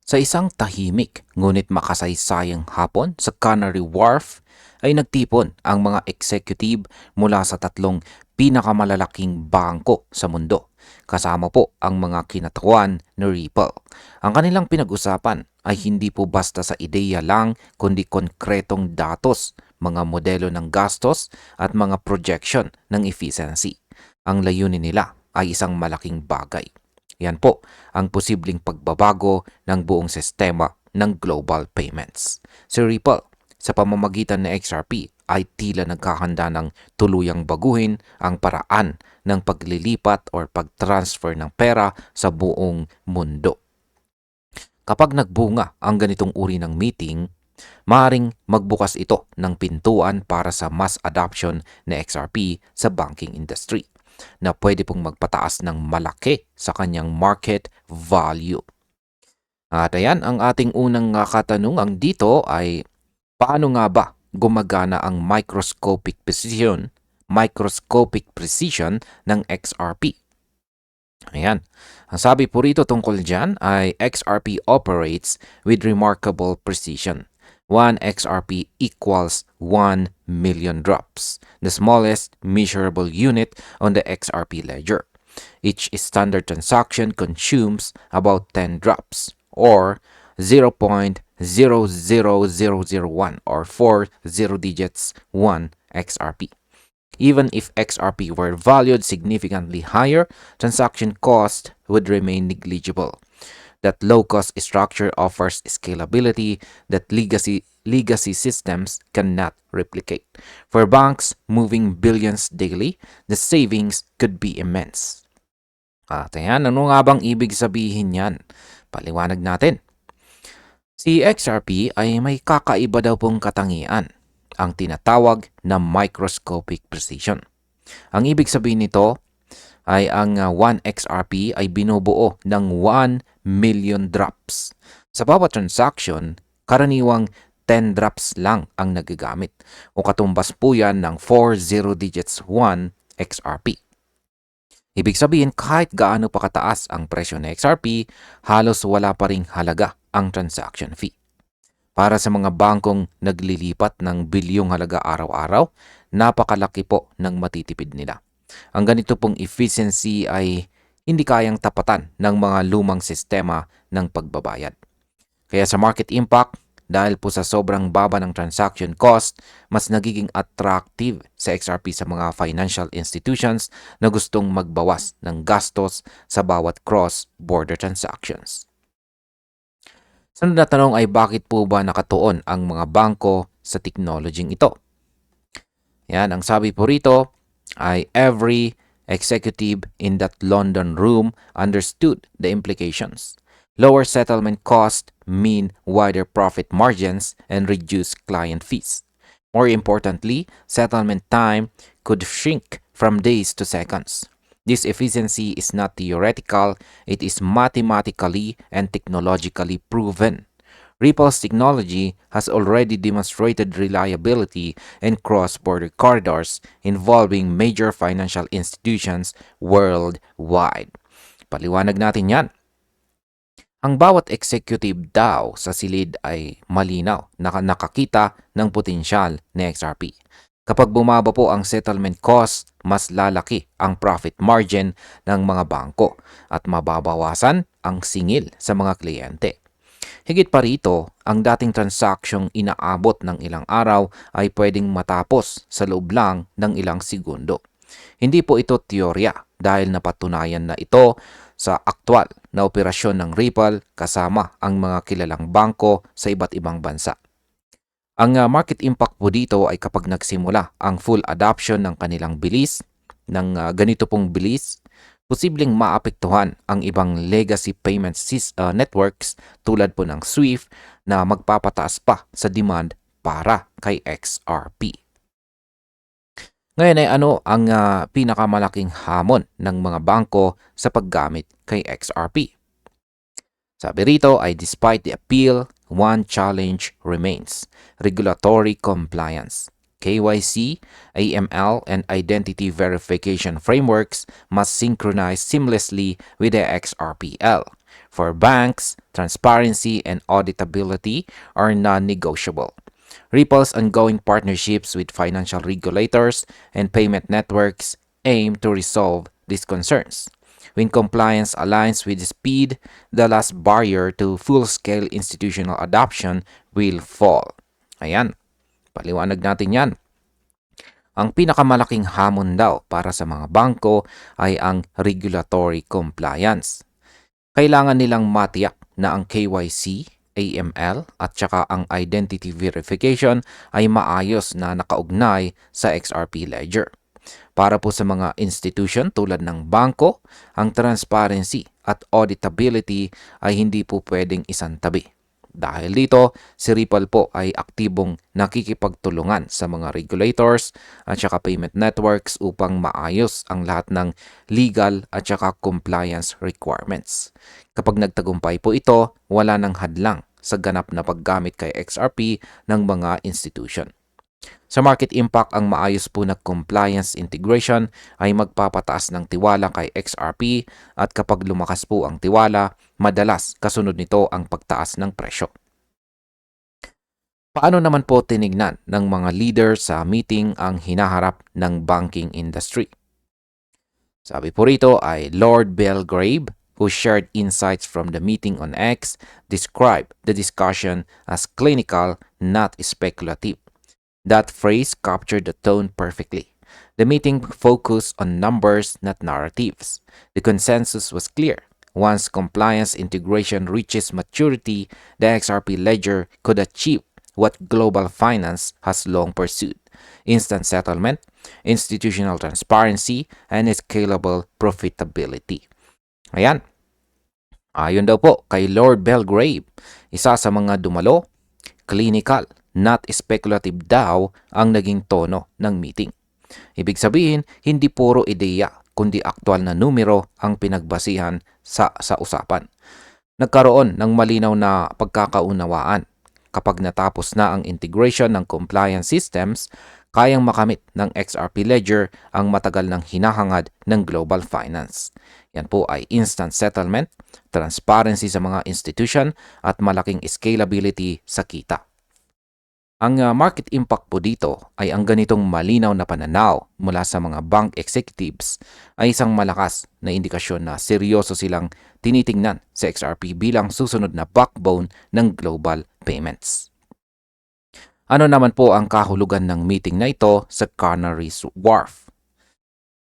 Sa isang tahimik ngunit makasaysayang hapon sa Canary Wharf ay nagtipon ang mga executive mula sa tatlong pinakamalalaking bangko sa mundo, kasama po ang mga kinatawan ni Ripple. Ang kanilang pinag-usapan ay hindi po basta sa ideya lang kundi konkretong datos, mga modelo ng gastos at mga projection ng efficiency. Ang layunin nila ay isang malaking bagay. Yan po ang posibleng pagbabago ng buong sistema ng global payments. Si Ripple, sa pamamagitan ng XRP, ay tila nagkahanda ng tuluyang baguhin ang paraan ng paglilipat or pag-transfer ng pera sa buong mundo. Kapag nagbunga ang ganitong uri ng meeting, maaring magbukas ito ng pintuan para sa mass adoption ng XRP sa banking industry na pwede pong magpataas ng malaki sa kanyang market value. At ayan, ang ating unang katanungan dito ay paano nga ba gumagana ang microscopic precision ng XRP? Ayan. Ang sabi po rito tungkol dyan ay XRP operates with remarkable precision. 1 XRP equals 1 million drops, the smallest measurable unit on the XRP ledger. Each standard transaction consumes about 10 drops, or 0.00001 or 4 zero digits 1 XRP. Even if XRP were valued significantly higher, transaction cost would remain negligible. That low-cost structure offers scalability that legacy systems cannot replicate. For banks moving billions daily, the savings could be immense. At ayan, ano nga bang ibig sabihin yan? Paliwanag natin. Si XRP ay may kakaiba daw pong katangian, ang tinatawag na microscopic precision. Ang ibig sabihin nito ay ang 1 XRP ay binubuo ng 1 million drops. Sa bawat transaction, karaniwang 10 drops lang ang nagagamit o katumbas po yan ng 4 zero digits 1 XRP. Ibig sabihin kahit gaano pa kataas ang presyo ng XRP, halos wala pa ring halaga ang transaction fee. Para sa mga bangkong naglilipat ng bilyong halaga araw-araw, napakalaki po ng matitipid nila. Ang ganito pong efficiency ay hindi kayang tapatan ng mga lumang sistema ng pagbabayad. Kaya sa market impact, dahil po sa sobrang baba ng transaction cost, mas nagiging attractive sa XRP sa mga financial institutions na gustong magbawas ng gastos sa bawat cross-border transactions. Sunod na tanong ay bakit po ba nakatuon ang mga bangko sa technology ito? Yan, ang sabi po rito ay every executive in that London room understood the implications. Lower settlement costs mean wider profit margins and reduced client fees. More importantly, settlement time could shrink from days to seconds. This efficiency is not theoretical, it is mathematically and technologically proven. Ripple's technology has already demonstrated reliability in cross-border corridors involving major financial institutions worldwide. Paliwanag natin yan. Ang bawat executive daw sa silid ay malinaw na nakakita ng potensyal ni XRP. Kapag bumaba po ang settlement cost, mas lalaki ang profit margin ng mga bangko at mababawasan ang singil sa mga kliyente. Higit pa rito, ang dating transaksyong inaabot ng ilang araw ay pwedeng matapos sa loob lang ng ilang segundo. Hindi po ito teorya dahil napatunayan na ito sa aktwal na operasyon ng Ripple kasama ang mga kilalang bangko sa iba't ibang bansa. Ang market impact po dito ay kapag nagsimula ang full adoption ng kanilang bilis, ng ganito pong bilis, posibleng maapektuhan ang ibang legacy payment networks tulad po ng SWIFT na magpapataas pa sa demand para kay XRP. Ngayon ay ano ang pinakamalaking hamon ng mga bangko sa paggamit kay XRP? Sabi rito ay despite the appeal, one challenge remains: regulatory compliance. KYC, AML, and identity verification frameworks must synchronize seamlessly with the XRPL. For banks, transparency and auditability are non-negotiable. Ripple's ongoing partnerships with financial regulators and payment networks aim to resolve these concerns. When compliance aligns with speed, the last barrier to full-scale institutional adoption will fall. Ayan, paliwanag natin yan. Ang pinakamalaking hamon daw para sa mga bangko ay ang regulatory compliance. Kailangan nilang matiyak na ang KYC, AML at saka ang identity verification ay maayos na nakaugnay sa XRP Ledger. Para po sa mga institution tulad ng bangko, ang transparency at auditability ay hindi po pwedeng isantabi. Dahil dito, si Ripple po ay aktibong nakikipagtulungan sa mga regulators at saka payment networks upang maayos ang lahat ng legal at saka compliance requirements. Kapag nagtagumpay po ito, wala nang hadlang sa ganap na paggamit kay XRP ng mga institution. Sa market impact, ang maayos po na compliance integration ay magpapataas ng tiwala kay XRP at kapag lumakas po ang tiwala, madalas kasunod nito ang pagtaas ng presyo. Paano naman po tinignan ng mga leader sa meeting ang hinaharap ng banking industry? Sabi po rito ay Lord Belgrave, who shared insights from the meeting on X, described the discussion as clinical, not speculative. That phrase captured the tone perfectly. The meeting focused on numbers, not narratives. The consensus was clear. Once compliance integration reaches maturity, the XRP ledger could achieve what global finance has long pursued: instant settlement, institutional transparency, and scalable profitability. Ayan. Ayon daw po kay Lord Belgrave, isa sa mga dumalo, clinical, not speculative daw ang naging tono ng meeting. Ibig sabihin, hindi puro ideya, kundi aktual na numero ang pinagbasihan sa usapan. Nagkaroon ng malinaw na pagkakaunawaan. Kapag natapos na ang integration ng compliance systems, kayang makamit ng XRP Ledger ang matagal ng hinahangad ng global finance. Yan po ay instant settlement, transparency sa mga institution at malaking scalability sa kita. Ang market impact po dito ay ang ganitong malinaw na pananaw mula sa mga bank executives ay isang malakas na indikasyon na seryoso silang tinitingnan sa XRP bilang susunod na backbone ng global payments. Ano naman po ang kahulugan ng meeting na ito sa Canary's Wharf?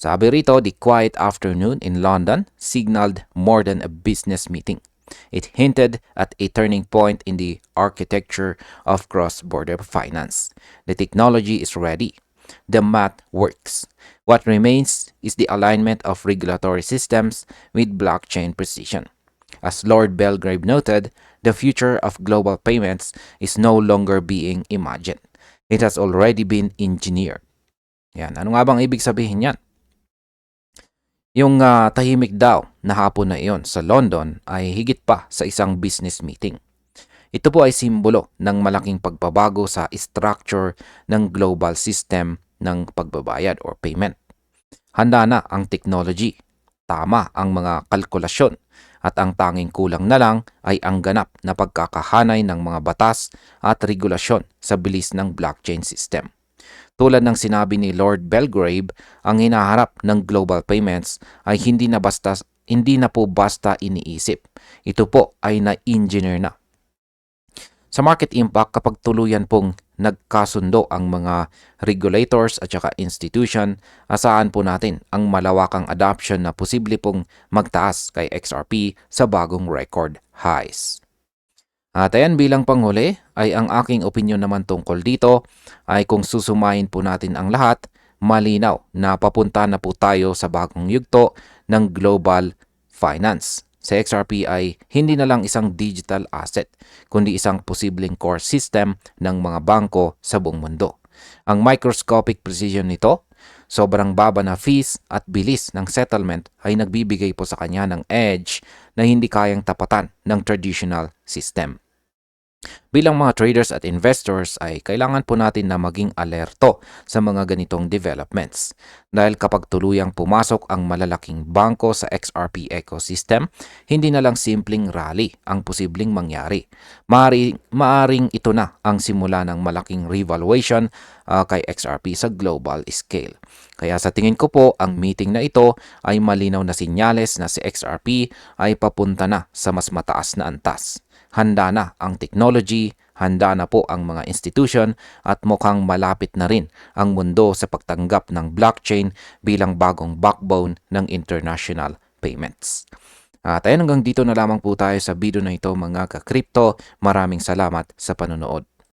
Sabi rito, the quiet afternoon in London signaled more than a business meeting. It hinted at a turning point in the architecture of cross-border finance. The technology is ready. The math works. What remains is the alignment of regulatory systems with blockchain precision. As Lord Belgrave noted, the future of global payments is no longer being imagined. It has already been engineered. Yan. Ano nga bang ibig sabihin yan? Yung tahimik daw na hapon na iyon sa London ay higit pa sa isang business meeting. Ito po ay simbolo ng malaking pagbabago sa structure ng global system ng pagbabayad or payment. Handa na ang technology, tama ang mga kalkulasyon, at ang tanging kulang na lang ay ang ganap na pagkakahanay ng mga batas at regulasyon sa bilis ng blockchain system. Tulad ng sinabi ni Lord Belgrave, ang hinaharap ng global payments ay hindi na po basta iniisip. Ito po ay na-engineer na. Sa market impact, kapag tuluyan pong nagkasundo ang mga regulators at saka institution, asahan po natin ang malawakang adoption na posible pong magtaas kay XRP sa bagong record highs. At ayan, bilang panghuli ay ang aking opinion naman tungkol dito ay kung susumayin po natin ang lahat, malinaw na papunta na po tayo sa bagong yugto ng global finance. Sa XRP ay hindi na lang isang digital asset, kundi isang posibleng core system ng mga bangko sa buong mundo. Ang microscopic precision nito, sobrang baba na fees at bilis ng settlement ay nagbibigay po sa kanya ng edge na hindi kayang tapatan ng traditional system. Bilang mga traders at investors ay kailangan po natin na maging alerto sa mga ganitong developments. Dahil kapag tuluyang pumasok ang malalaking bangko sa XRP ecosystem, hindi na lang simpleng rally ang posibleng mangyari. Maaring ito na ang simula ng malaking revaluation kay XRP sa global scale. Kaya sa tingin ko po, ang meeting na ito ay malinaw na sinyales na si XRP ay papunta na sa mas mataas na antas. Handa na ang technology, handa na po ang mga institution at mukhang malapit na rin ang mundo sa pagtanggap ng blockchain bilang bagong backbone ng international payments. At ayun, hanggang dito na lamang po tayo sa video na ito mga ka-crypto. Maraming salamat sa panonood.